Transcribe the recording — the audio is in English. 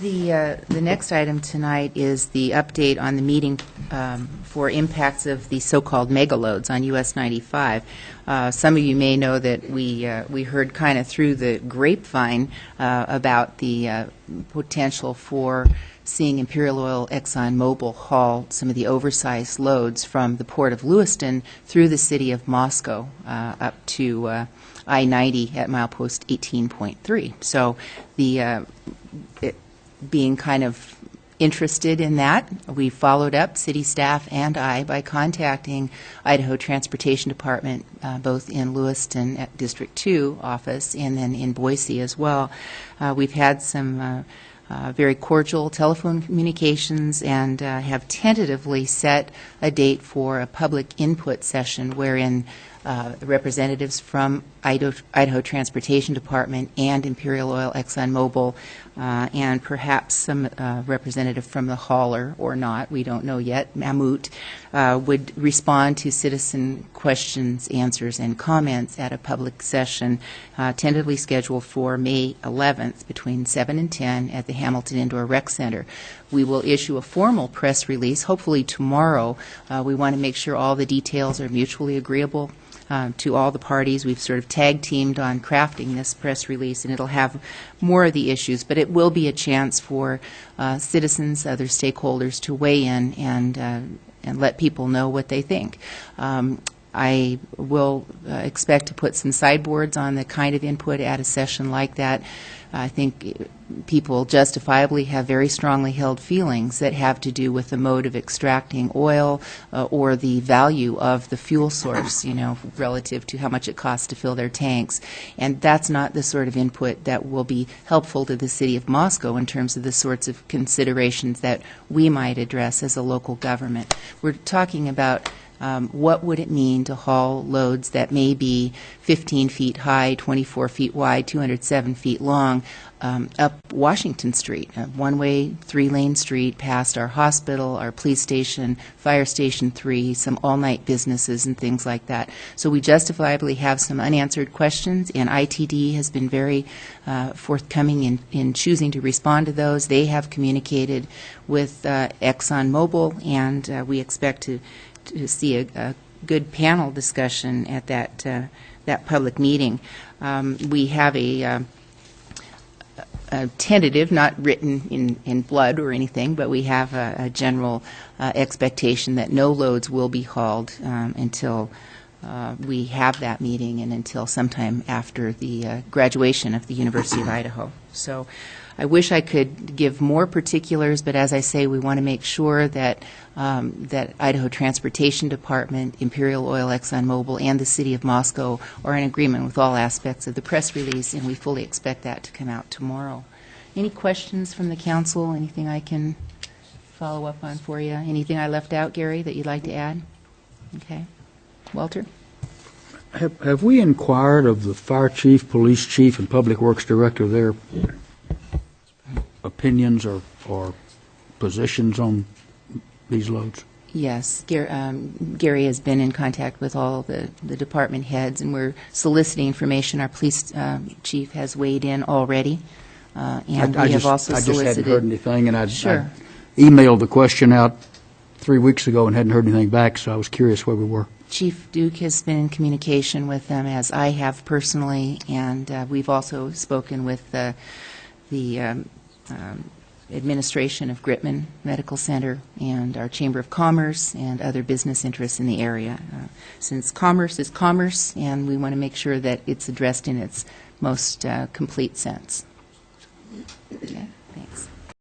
The next item tonight is the update on the meeting for impacts of the so-called megaloads on US 95. Some of you may know that we heard kind of through the grapevine about the potential for seeing Imperial Oil ExxonMobil haul some of the oversized loads from the port of Lewiston through the city of Moscow up to I-90 at milepost 18.3. So being kind of interested in that, we followed up, city staff and I, by contacting Idaho Transportation Department, both in Lewiston at District 2 office and then in Boise as well. We've had some very cordial telephone communications and have tentatively set a date for a public input session wherein representatives from Idaho Transportation Department and Imperial Oil ExxonMobil and perhaps some representative from the hauler or not, we don't know yet, Mammoet, would respond to citizen questions, answers, and comments at a public session tentatively scheduled for May 11th between 7 and 10 at the Hamilton Indoor Rec Center. We will issue a formal press release, hopefully tomorrow. We want to make sure all the details are mutually agreeable to all the parties. We've sort of tag teamed on crafting this press release, and it'll have more of the issues, but it will be a chance for citizens, other stakeholders to weigh in and let people know what they think. I will expect to put some sideboards on the kind of input at a session like that. I think people justifiably have very strongly held feelings that have to do with the mode of extracting oil or the value of the fuel source, you know, relative to how much it costs to fill their tanks. And that's not the sort of input that will be helpful to the city of Moscow in terms of the sorts of considerations that we might address as a local government. We're talking about what would it mean to haul loads that may be 15 feet high, 24 feet wide, 207 feet long, up Washington Street, a one-way, three-lane street past our hospital, our police station, Fire Station 3, some all-night businesses and things like that. So we justifiably have some unanswered questions, and ITD has been very forthcoming in choosing to respond to those. They have communicated with ExxonMobil, and we expect to see a good panel discussion at that public meeting. We have a tentative, not written in blood or anything, but we have a general expectation that no loads will be hauled until we have that meeting and until sometime after the graduation of the University of Idaho. So I wish I could give more particulars, but as I say, we want to make sure that that Idaho Transportation Department, Imperial Oil, ExxonMobil, and the City of Moscow are in agreement with all aspects of the press release, and we fully expect that to come out tomorrow. Any questions from the council? Anything I can follow up on for you? Anything I left out, Gary, that you'd like to add? Okay. Walter? Have we inquired of the fire chief, police chief, and public works director their opinions or positions on these loads? Yes. Gary has been in contact with all the department heads, and we're soliciting information. Our police chief has weighed in already, and we have also solicited. I just hadn't heard anything, and I Sure. emailed the question out 3 weeks ago and hadn't heard anything back, so I was curious where we were. Chief Duke has been in communication with them, as I have personally, and we've also spoken with the administration of Gritman Medical Center and our Chamber of Commerce and other business interests in the area. Since commerce is commerce, and we want to make sure that it's addressed in its most complete sense. Okay.